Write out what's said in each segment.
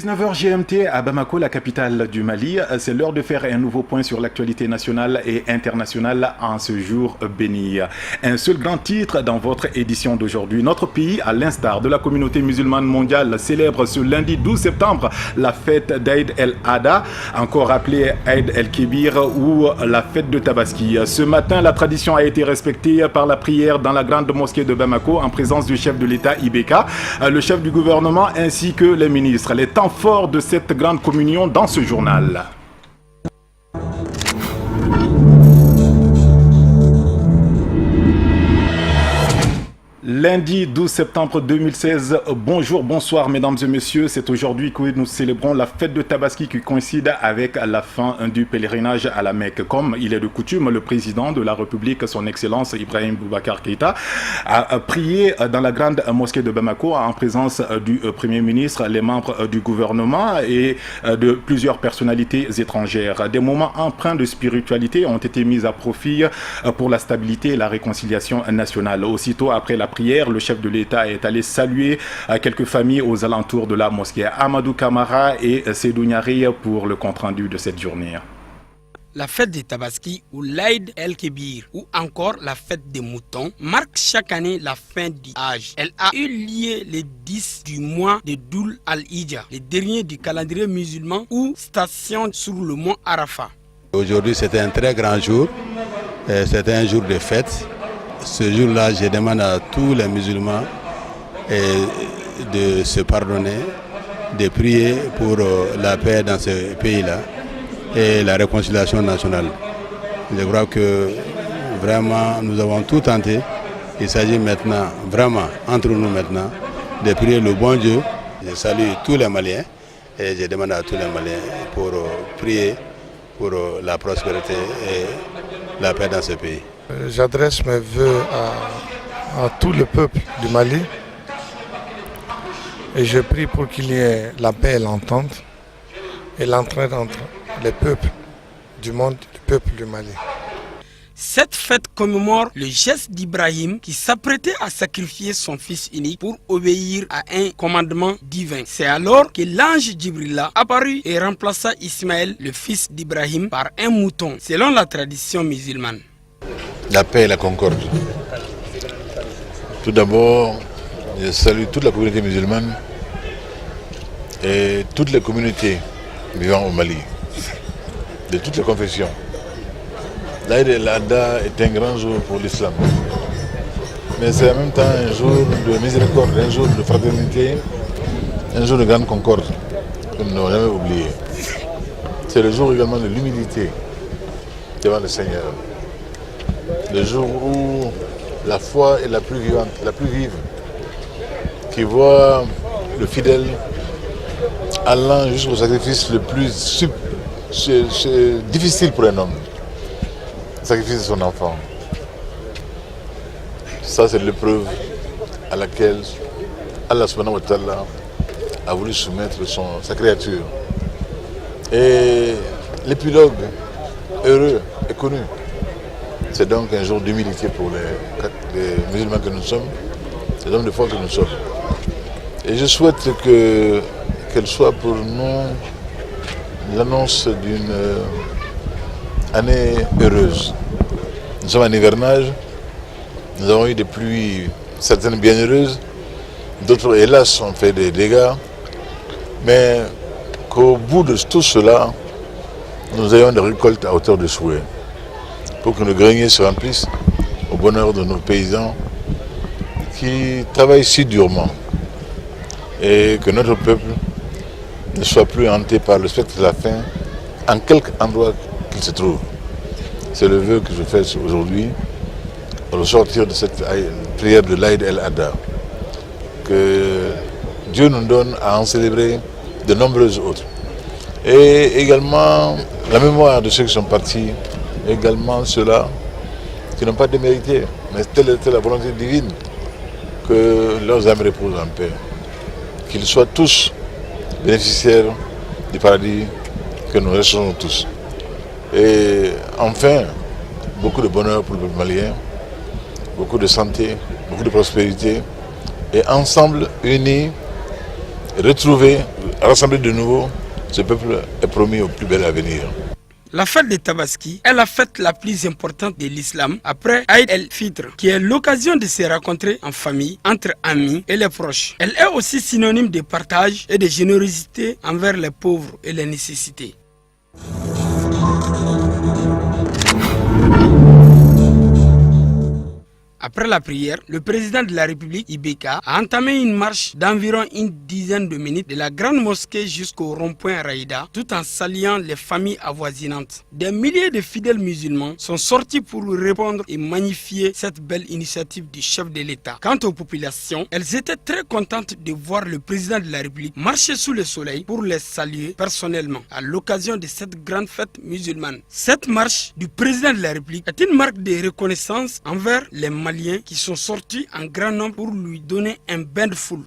19h GMT à Bamako, la capitale du Mali. C'est l'heure de faire un nouveau point sur l'actualité nationale et internationale en ce jour béni. Un seul grand titre dans votre édition d'aujourd'hui. Notre pays, à l'instar de la communauté musulmane mondiale, célèbre ce lundi 12 septembre la fête d'Aïd el-Adha, encore appelée Aïd el-Kébir ou la fête de Tabaski. Ce matin, la tradition a été respectée par la prière dans la grande mosquée de Bamako en présence du chef de l'État Ibeka, le chef du gouvernement ainsi que les ministres. Les temps forts de cette grande communion dans ce journal. Lundi 12 septembre 2016, bonjour, bonsoir mesdames et messieurs, c'est aujourd'hui que nous célébrons la fête de Tabaski qui coïncide avec la fin du pèlerinage à la Mecque. Comme il est de coutume, le président de la République, son excellence Ibrahim Boubacar Keïta, a prié dans la grande mosquée de Bamako en présence du Premier ministre, les membres du gouvernement et de plusieurs personnalités étrangères. Des moments empreints de spiritualité ont été mis à profit pour la stabilité et la réconciliation nationale. Aussitôt après la prière, le chef de l'État est allé saluer quelques familles aux alentours de la mosquée. Amadou Kamara et Seydou Niari pour le compte-rendu de cette journée. La fête des Tabaski ou l'Aïd el-Kébir ou encore la fête des moutons marque chaque année la fin du Hajj. Elle a eu lieu le 10 du mois de Doul al-Hijja, le dernier du calendrier musulman ou station sur le mont Arafat. Aujourd'hui c'était un très grand jour, c'était un jour de fête. Ce jour-là, je demande à tous les musulmans de se pardonner, de prier pour la paix dans ce pays-là et la réconciliation nationale. Je crois que vraiment nous avons tout tenté. Il s'agit maintenant, vraiment, entre nous maintenant, de prier le bon Dieu. Je salue tous les Maliens et je demande à tous les Maliens pour prier pour la prospérité et la paix dans ce pays. J'adresse mes vœux à tout le peuple du Mali et je prie pour qu'il y ait la paix et l'entente et l'entraide entre les peuples du monde, le peuple du Mali. Cette fête commémore le geste d'Ibrahim qui s'apprêtait à sacrifier son fils unique pour obéir à un commandement divin. C'est alors que l'ange Djibrila apparut et remplaça Ismaël, le fils d'Ibrahim, par un mouton, selon la tradition musulmane. La paix et la concorde. Tout d'abord, je salue toute la communauté musulmane et toutes les communautés vivant au Mali, de toutes les confessions. L'Aïd el-Adha est un grand jour pour l'islam, mais c'est en même temps un jour de miséricorde, un jour de fraternité, un jour de grande concorde que nous n'avons jamais oublié. C'est le jour également de l'humilité devant le Seigneur. Le jour où la foi est la plus vivante, la plus vive, qui voit le fidèle allant jusqu'au sacrifice le plus difficile pour un homme, le sacrifice de son enfant. Ça, c'est l'épreuve à laquelle Allah subhanahu wa ta'ala a voulu soumettre sa créature. Et l'épilogue heureux est connu. C'est donc un jour d'humilité pour les musulmans que nous sommes, les hommes de foi que nous sommes. Et je souhaite qu'elle soit pour nous l'annonce d'une année heureuse. Nous sommes en hivernage, nous avons eu des pluies, certaines bienheureuses, d'autres hélas ont fait des dégâts, mais qu'au bout de tout cela, nous ayons des récoltes à hauteur de souhait, pour que nos greniers se remplissent au bonheur de nos paysans qui travaillent si durement et que notre peuple ne soit plus hanté par le spectre de la faim en quelque endroit qu'il se trouve. C'est le vœu que je fais aujourd'hui au sortir de cette prière de l'Aïd el-Adha, que Dieu nous donne à en célébrer de nombreuses autres. Et également la mémoire de ceux qui sont partis, également ceux-là qui n'ont pas démérité, mais telle était la volonté divine, que leurs âmes reposent en paix, qu'ils soient tous bénéficiaires du paradis que nous recherchons tous. Et enfin, beaucoup de bonheur pour le peuple malien, beaucoup de santé, beaucoup de prospérité, et ensemble, unis, retrouver rassembler de nouveau, ce peuple est promis au plus bel avenir. La fête de Tabaski est la fête la plus importante de l'islam après Aïd el-Fitr, qui est l'occasion de se rencontrer en famille, entre amis et les proches. Elle est aussi synonyme de partage et de générosité envers les pauvres et les nécessités. Après la prière, le président de la République, Ibeka, a entamé une marche d'environ une dizaine de minutes de la grande mosquée jusqu'au rond-point Raïda, tout en saluant les familles avoisinantes. Des milliers de fidèles musulmans sont sortis pour répondre et magnifier cette belle initiative du chef de l'État. Quant aux populations, elles étaient très contentes de voir le président de la République marcher sous le soleil pour les saluer personnellement à l'occasion de cette grande fête musulmane. Cette marche du président de la République est une marque de reconnaissance envers les Maliens qui sont sortis en grand nombre pour lui donner un bain de foule.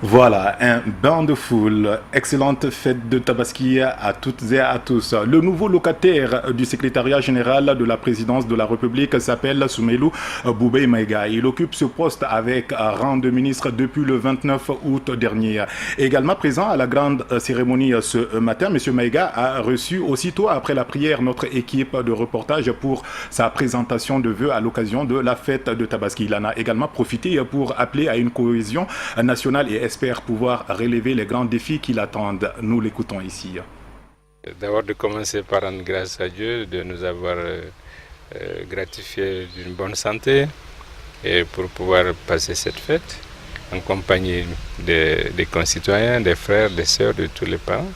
Voilà, un bain de foule. Excellente fête de Tabaski à toutes et à tous. Le nouveau locataire du secrétariat général de la présidence de la République s'appelle Soumeilou Boubé Maïga. Il occupe ce poste avec rang de ministre depuis le 29 août dernier. Également présent à la grande cérémonie ce matin, M. Maïga a reçu aussitôt après la prière notre équipe de reportage pour sa présentation de vœux à l'occasion de la fête de Tabaski. Il en a également profité pour appeler à une cohésion nationale et espère pouvoir relever les grands défis qui l'attendent. Nous l'écoutons ici. D'abord de commencer par rendre grâce à Dieu de nous avoir gratifié d'une bonne santé et pour pouvoir passer cette fête en compagnie des concitoyens, des frères, des sœurs, de tous les parents.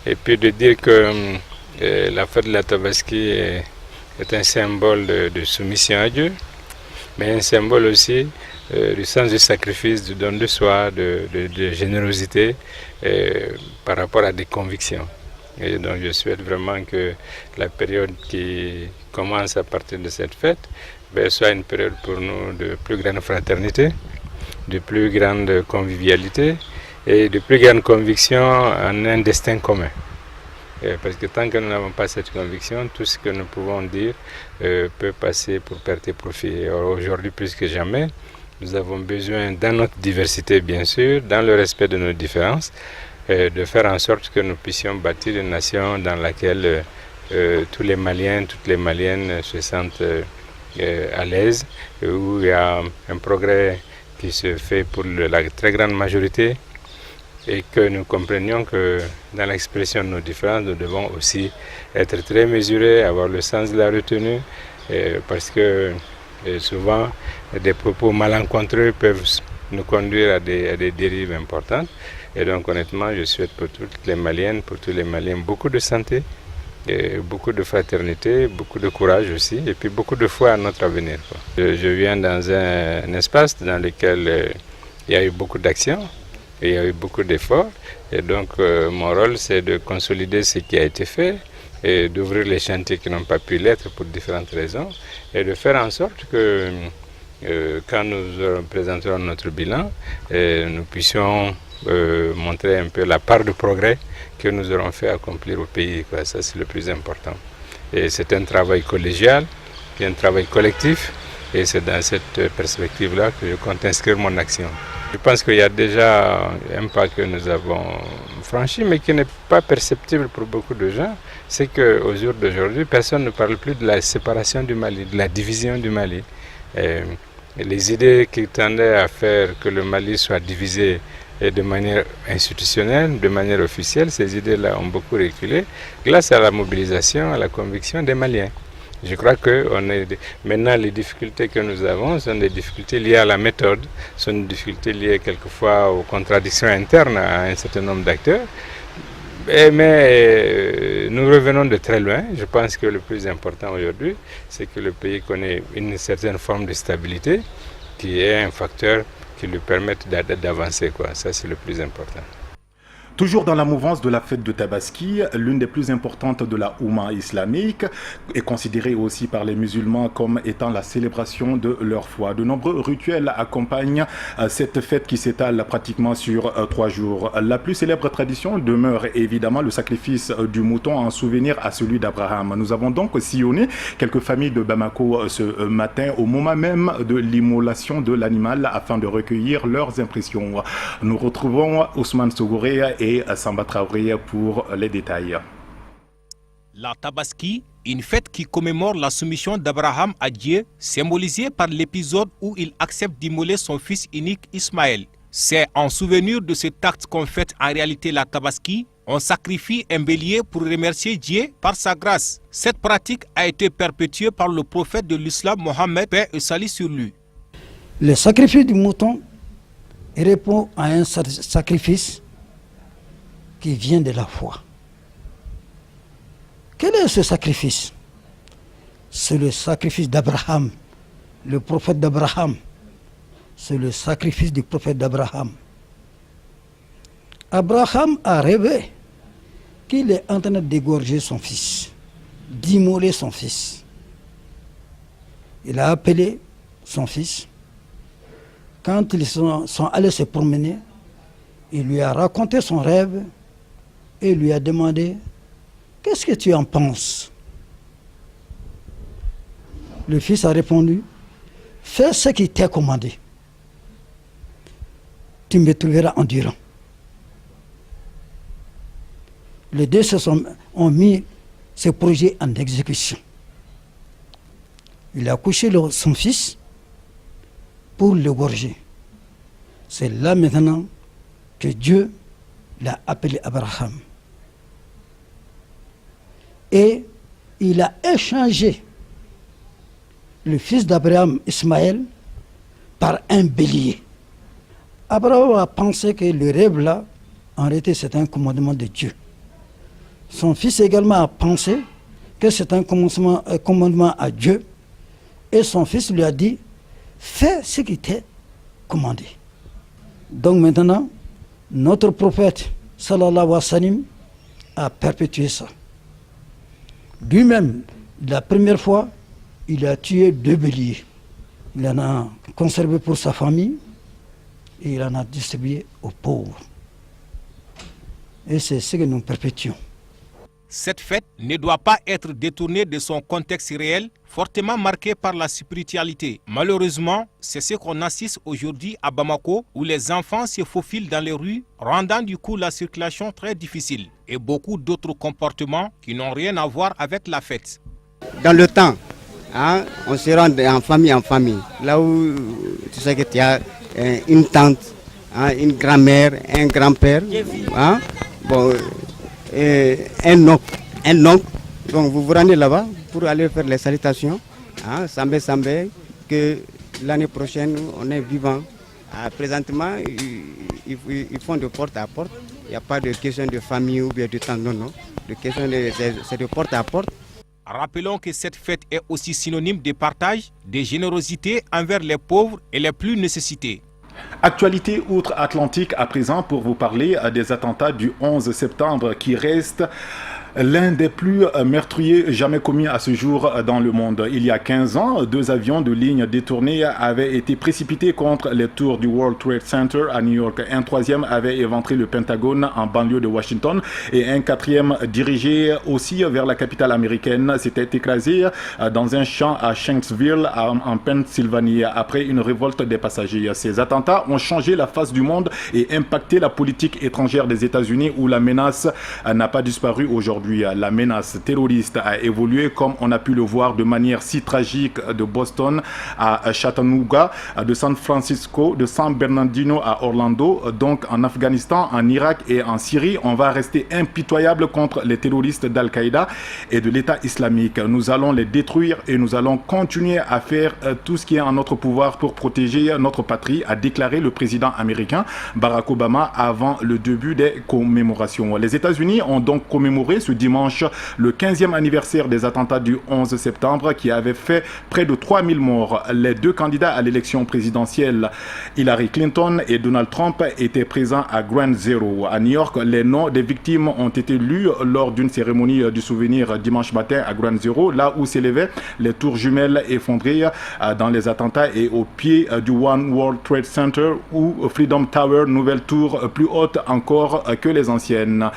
Et puis de dire que la fête de la Tabaski est un symbole de soumission à Dieu, mais un symbole aussi du sens du sacrifice, du don de soi, de générosité par rapport à des convictions. Et donc je souhaite vraiment que la période qui commence à partir de cette fête soit une période pour nous de plus grande fraternité, de plus grande convivialité et de plus grande conviction en un destin commun. Parce que tant que nous n'avons pas cette conviction, tout ce que nous pouvons dire peut passer pour perte et profit. Aujourd'hui, plus que jamais, nous avons besoin, dans notre diversité bien sûr, dans le respect de nos différences, de faire en sorte que nous puissions bâtir une nation dans laquelle tous les Maliens, toutes les Maliennes se sentent à l'aise, où il y a un progrès qui se fait pour la très grande majorité et que nous comprenions que dans l'expression de nos différences, nous devons aussi être très mesurés, avoir le sens de la retenue, parce que souvent, des propos malencontreux peuvent nous conduire à des dérives importantes. Et donc, honnêtement, je souhaite pour toutes les Maliennes, pour tous les Maliens, beaucoup de santé, et beaucoup de fraternité, beaucoup de courage aussi, et puis beaucoup de foi à notre avenir. Je viens dans un espace dans lequel il y a eu beaucoup d'actions, et il y a eu beaucoup d'efforts. Et donc, mon rôle, c'est de consolider ce qui a été fait, et d'ouvrir les chantiers qui n'ont pas pu l'être pour différentes raisons, et de faire en sorte que quand nous présenterons notre bilan, nous puissions montrer un peu la part de progrès que nous aurons fait accomplir au pays. Ça, c'est le plus important. Et c'est un travail collégial, un travail collectif, et c'est dans cette perspective-là que je compte inscrire mon action. Je pense qu'il y a déjà un pas que nous avons franchi, mais qui n'est pas perceptible pour beaucoup de gens. C'est qu'au jour d'aujourd'hui, personne ne parle plus de la séparation du Mali, de la division du Mali. Et les idées qui tendaient à faire que le Mali soit divisé de manière institutionnelle, de manière officielle, ces idées-là ont beaucoup reculé grâce à la mobilisation, à la conviction des Maliens. Je crois que maintenant les difficultés que nous avons sont des difficultés liées à la méthode, sont des difficultés liées quelquefois aux contradictions internes à un certain nombre d'acteurs. Mais nous revenons de très loin. Je pense que le plus important aujourd'hui, c'est que le pays connaît une certaine forme de stabilité qui est un facteur qui lui permette d'avancer. Ça, c'est le plus important. Toujours dans la mouvance de la fête de Tabaski, l'une des plus importantes de la Oumma islamique est considérée aussi par les musulmans comme étant la célébration de leur foi. De nombreux rituels accompagnent cette fête qui s'étale pratiquement sur 3 jours. La plus célèbre tradition demeure évidemment le sacrifice du mouton en souvenir à celui d'Abraham. Nous avons donc sillonné quelques familles de Bamako ce matin au moment même de l'immolation de l'animal afin de recueillir leurs impressions. Nous retrouvons Ousmane Sogoré et Samba Traoré pour les détails. La Tabaski, une fête qui commémore la soumission d'Abraham à Dieu, symbolisée par l'épisode où il accepte d'immoler son fils unique Ismaël. C'est en souvenir de cet acte qu'on fête en réalité la Tabaski. On sacrifie un bélier pour remercier Dieu par sa grâce. Cette pratique a été perpétuée par le prophète de l'islam Mohammed, paix et salut sur lui. Le sacrifice du mouton répond à un sacrifice qui vient de la foi. Quel est ce sacrifice? C'est le sacrifice d'Abraham, le prophète d'Abraham. C'est le sacrifice du prophète d'Abraham. Abraham a rêvé qu'il est en train d'égorger son fils, d'immoler son fils. Il a appelé son fils. Quand ils sont allés se promener, il lui a raconté son rêve et lui a demandé « Qu'est-ce que tu en penses ?» Le fils a répondu « Fais ce qui t'est commandé. Tu me trouveras endurant. » Les deux ont mis ce projet en exécution. Il a couché son fils pour l'égorger. C'est là maintenant que Dieu l'a appelé Abraham. Et il a échangé le fils d'Abraham, Ismaël, par un bélier. Abraham a pensé que le rêve là, en réalité, c'est un commandement de Dieu. Son fils également a pensé que c'est un commandement à Dieu. Et son fils lui a dit, fais ce qui t'est commandé. Donc maintenant, notre prophète, sallallahu alayhi wa sallam, a perpétué ça. Lui-même, la première fois, il a tué 2 béliers. Il en a conservé pour sa famille et il en a distribué aux pauvres. Et c'est ce que nous perpétuons. Cette fête ne doit pas être détournée de son contexte réel, fortement marqué par la spiritualité. Malheureusement, c'est ce qu'on assiste aujourd'hui à Bamako, où les enfants se faufilent dans les rues, rendant du coup la circulation très difficile, et beaucoup d'autres comportements qui n'ont rien à voir avec la fête. Dans le temps, on se rend en famille, là où tu sais que tu as une tante, une grand-mère, un grand-père, un oncle. Donc vous vous rendez là-bas pour aller faire les salutations. Sambé, que l'année prochaine on est vivant. Présentement, ils font de porte à porte. Il n'y a pas de question de famille ou bien de temps, non. C'est de porte à porte. Rappelons que cette fête est aussi synonyme de partage, de générosité envers les pauvres et les plus nécessités. Actualité outre-Atlantique à présent pour vous parler des attentats du 11 septembre qui restent l'un des plus meurtriers jamais commis à ce jour dans le monde. Il y a 15 ans, 2 avions de ligne détournés avaient été précipités contre les tours du World Trade Center à New York. Un 3e avait éventré le Pentagone en banlieue de Washington et un 4e dirigé aussi vers la capitale américaine s'était écrasé dans un champ à Shanksville en Pennsylvanie après une révolte des passagers. Ces attentats ont changé la face du monde et impacté la politique étrangère des États-Unis où la menace n'a pas disparu aujourd'hui. La menace terroriste a évolué comme on a pu le voir de manière si tragique de Boston à Chattanooga, de San Francisco, de San Bernardino à Orlando, donc en Afghanistan, en Irak et en Syrie. On va rester impitoyable contre les terroristes d'Al-Qaïda et de l'État islamique. Nous allons les détruire et nous allons continuer à faire tout ce qui est en notre pouvoir pour protéger notre patrie, a déclaré le président américain Barack Obama avant le début des commémorations. Les États-Unis ont donc commémoré ce dimanche le 15e anniversaire des attentats du 11 septembre qui avait fait près de 3000 morts. Les 2 candidats à l'élection présidentielle, Hillary Clinton et Donald Trump, étaient présents à Ground Zero. À New York, les noms des victimes ont été lus lors d'une cérémonie du souvenir dimanche matin à Ground Zero, là où s'élevaient les tours jumelles effondrées dans les attentats et au pied du One World Trade Center ou Freedom Tower, nouvelle tour plus haute encore que les anciennes.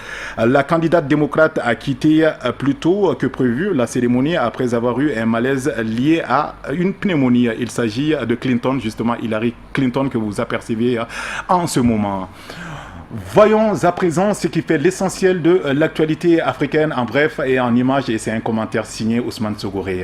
La candidate démocrate a quitté plus tôt que prévu la cérémonie après avoir eu un malaise lié à une pneumonie. Il s'agit de Clinton, justement Hillary Clinton que vous apercevez en ce moment. Voyons à présent ce qui fait l'essentiel de l'actualité africaine en bref et en images, et c'est un commentaire signé Ousmane Sogoré.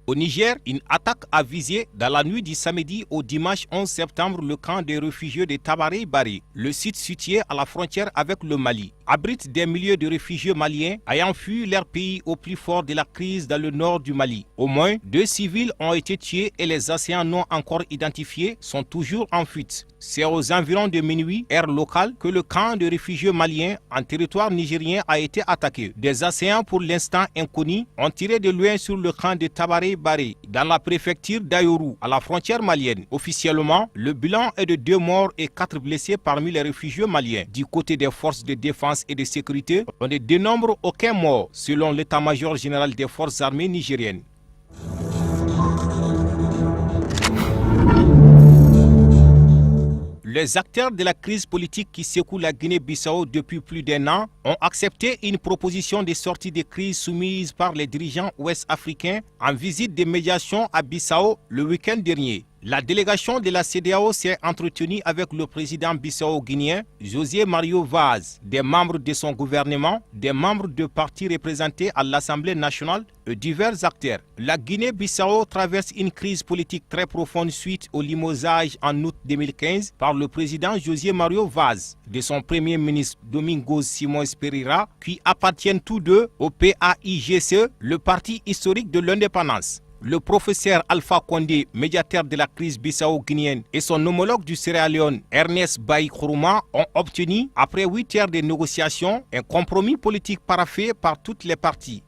Au Niger, une attaque a visé dans la nuit du samedi au dimanche 11 septembre le camp des réfugiés de Tabaré-Bari. Le site situé à la frontière avec le Mali abrite des milliers de réfugiés maliens ayant fui leur pays au plus fort de la crise dans le nord du Mali. Au moins 2 civils ont été tués et les assaillants non encore identifiés sont toujours en fuite. C'est aux environs de minuit, heure locale, que le camp de réfugiés maliens en territoire nigérien a été attaqué. Des assaillants pour l'instant inconnus ont tiré de loin sur le camp de Tabaré-Bari dans la préfecture d'Ayoru, à la frontière malienne. Officiellement, le bilan est de 2 morts et 4 blessés parmi les réfugiés maliens. Du côté des forces de défense et de sécurité, on ne dénombre aucun mort, selon l'état-major général des forces armées nigériennes. Les acteurs de la crise politique qui secoue la Guinée-Bissau depuis plus d'1 an ont accepté une proposition de sortie de crise soumise par les dirigeants ouest-africains en visite de médiation à Bissau le week-end dernier. La délégation de la CEDEAO s'est entretenue avec le président bissau-guinéen José Mario Vaz, des membres de son gouvernement, des membres de partis représentés à l'Assemblée nationale et divers acteurs. La Guinée-Bissau traverse une crise politique très profonde suite au limogeage en août 2015 par le président José Mario Vaz de son premier ministre Domingos Simões Pereira, qui appartiennent tous deux au PAIGC, le parti historique de l'indépendance. Le professeur Alpha Condé, médiateur de la crise bissau-guinéenne, et son homologue du Sierra Leone, Ernest Bai Khourouma, ont obtenu, après 8 heures de négociations, un compromis politique paraphé par toutes les parties.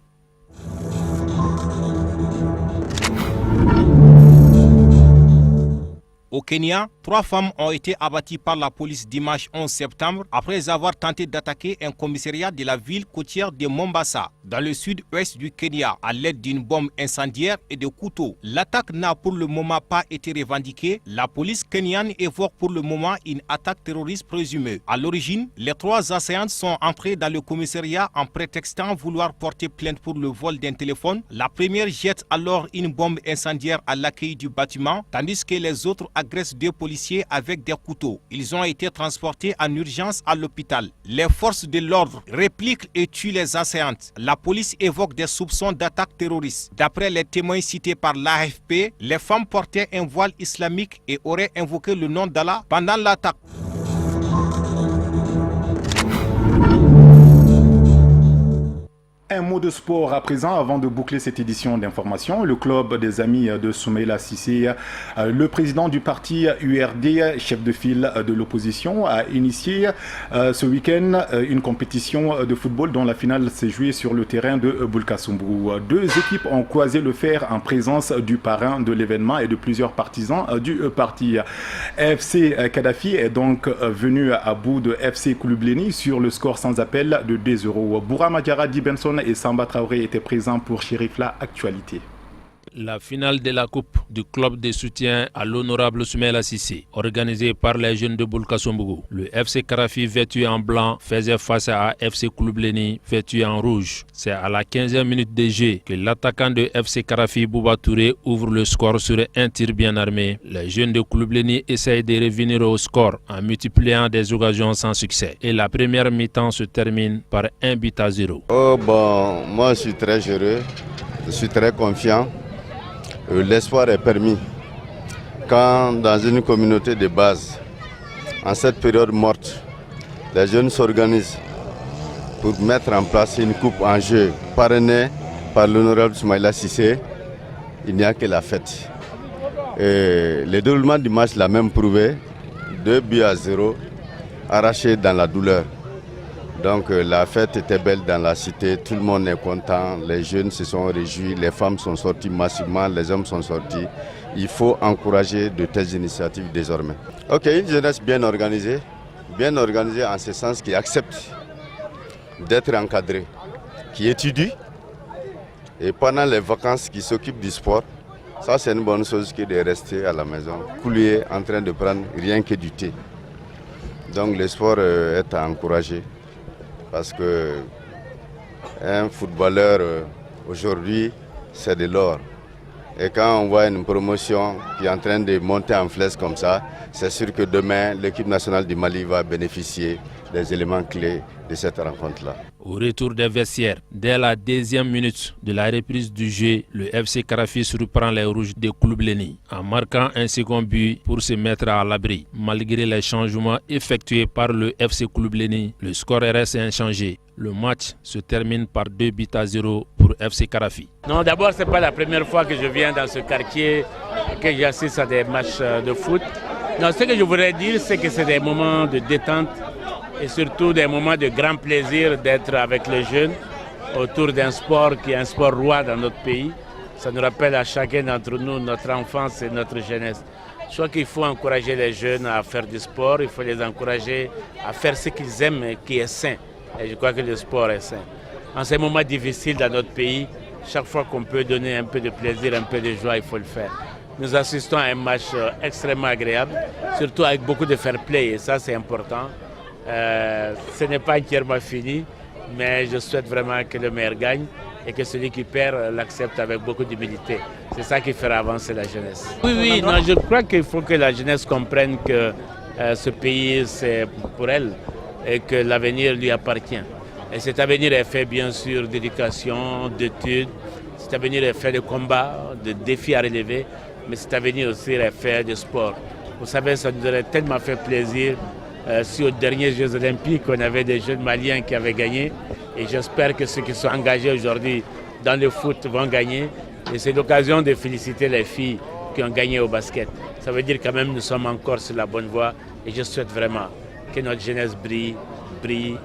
Au Kenya, 3 femmes ont été abattues par la police dimanche 11 septembre après avoir tenté d'attaquer un commissariat de la ville côtière de Mombasa, dans le sud-ouest du Kenya, à l'aide d'une bombe incendiaire et de couteaux. L'attaque n'a pour le moment pas été revendiquée. La police kenyane évoque pour le moment une attaque terroriste présumée. À l'origine, les 3 assaillants sont entrés dans le commissariat en prétextant vouloir porter plainte pour le vol d'un téléphone. La première jette alors une bombe incendiaire à l'accueil du bâtiment, tandis que les autres agressent 2 policiers avec des couteaux. Ils ont été transportés en urgence à l'hôpital. Les forces de l'ordre répliquent et tuent les assaillantes. La police évoque des soupçons d'attaque terroriste. D'après les témoins cités par l'AFP, les femmes portaient un voile islamique et auraient invoqué le nom d'Allah pendant l'attaque. Un mot de sport à présent avant de boucler cette édition d'information. Le club des amis de Soumaïla Cissé, le président du parti URD, chef de file de l'opposition, a initié ce week-end une compétition de football dont la finale s'est jouée sur le terrain de Bulkasumbu. 2 équipes ont croisé le fer en présence du parrain de l'événement et de plusieurs partisans du parti. FC Kadhafi est donc venu à bout de FC Kouloubleni sur le score sans appel de 2-0. Bourama Diarra Benson et Samba Traoré étaient présents pour Chérifla Actualité. La finale de la Coupe du club de soutien à l'honorable Soumaïla Cissé, organisée par les jeunes de Bulkasumbu. Le FC Karafi vêtu en blanc faisait face à FC Kouloubleni vêtu en rouge. C'est à la 15e minute de jeu que l'attaquant de FC Karafi, Bouba Touré, ouvre le score sur un tir bien armé. Les jeunes de Kouloubleni essayent de revenir au score en multipliant des occasions sans succès. Et la première mi-temps se termine par 1-0. Moi je suis très heureux, je suis très confiant. L'espoir est permis quand dans une communauté de base, en cette période morte, les jeunes s'organisent pour mettre en place une coupe en jeu parrainée par l'honorable Soumaïla Cissé. Il n'y a que la fête. Et le déroulement du match l'a même prouvé, 2-0 arrachés dans la douleur. Donc la fête était belle dans la cité, tout le monde est content, les jeunes se sont réjouis, les femmes sont sorties massivement, les hommes sont sortis. Il faut encourager de telles initiatives désormais. Ok, une jeunesse bien organisée en ce sens qui accepte d'être encadrée, qui étudie et pendant les vacances qui s'occupe du sport. Ça c'est une bonne chose que de rester à la maison, couler en train de prendre rien que du thé. Donc le sport est à encourager. Parce qu'un footballeur aujourd'hui, c'est de l'or. Et quand on voit une promotion qui est en train de monter en flèche comme ça, c'est sûr que demain, l'équipe nationale du Mali va bénéficier des éléments clés de cette rencontre-là. Au retour des vestiaires, dès la 2e minute de la reprise du jeu, le FC Karafi reprend les rouges de Kouloubleni en marquant un second but pour se mettre à l'abri. Malgré les changements effectués par le FC Kouloubleni, le score reste inchangé. Le match se termine par 2-0 pour FC Karafi. Non, d'abord, ce n'est pas la première fois que je viens dans ce quartier, que j'assiste à des matchs de foot. Non, ce que je voudrais dire, c'est que c'est des moments de détente et surtout des moments de grand plaisir d'être avec les jeunes autour d'un sport qui est un sport roi dans notre pays. Ça nous rappelle à chacun d'entre nous notre enfance et notre jeunesse. Je crois qu'il faut encourager les jeunes à faire du sport, il faut les encourager à faire ce qu'ils aiment et qui est sain. Et je crois que le sport est sain. En ces moments difficiles dans notre pays, chaque fois qu'on peut donner un peu de plaisir, un peu de joie, il faut le faire. Nous assistons à un match extrêmement agréable, surtout avec beaucoup de fair play, et ça c'est important. Ce n'est pas entièrement fini, mais je souhaite vraiment que le meilleur gagne et que celui qui perd l'accepte avec beaucoup d'humilité. C'est ça qui fera avancer la jeunesse. Oui, non, je crois qu'il faut que la jeunesse comprenne que ce pays, c'est pour elle et que l'avenir lui appartient. Et cet avenir est fait bien sûr d'éducation, d'études, cet avenir est fait de combats, de défis à relever, mais cet avenir aussi est fait de sport. Vous savez, ça nous aurait tellement fait plaisir si aux derniers Jeux Olympiques, on avait des jeunes Maliens qui avaient gagné. Et j'espère que ceux qui sont engagés aujourd'hui dans le foot vont gagner. Et c'est l'occasion de féliciter les filles qui ont gagné au basket. Ça veut dire quand même que nous sommes encore sur la bonne voie. Et je souhaite vraiment que notre jeunesse brille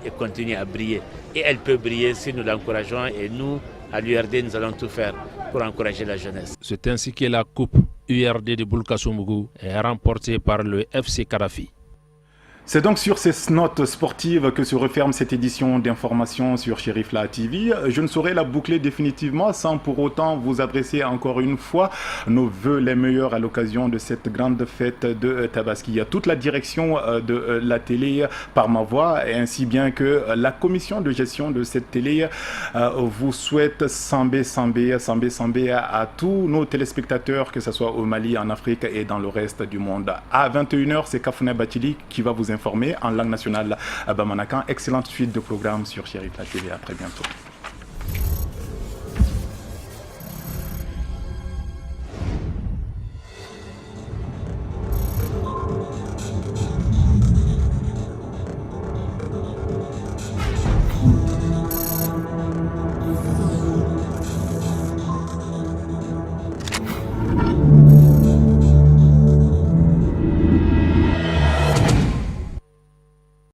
et continue à briller. Et elle peut briller si nous l'encourageons. Et nous, à l'URD, nous allons tout faire pour encourager la jeunesse. C'est ainsi que la Coupe URD de Boulkassoumbougou est remportée par le FC Karafi. C'est donc sur ces notes sportives que se referme cette édition d'information sur Cherifla TV. Je ne saurais la boucler définitivement sans pour autant vous adresser encore une fois nos vœux les meilleurs à l'occasion de cette grande fête de Tabaski. Il y a toute la direction de la télé par ma voix, ainsi bien que la commission de gestion de cette télé vous souhaite sambé à tous nos téléspectateurs, que ce soit au Mali, en Afrique et dans le reste du monde. À 21h, c'est Kafouné Batili qui va vous informer en langue nationale à Bamanakan. Excellente suite de programmes sur Cherifla TV. À très bientôt.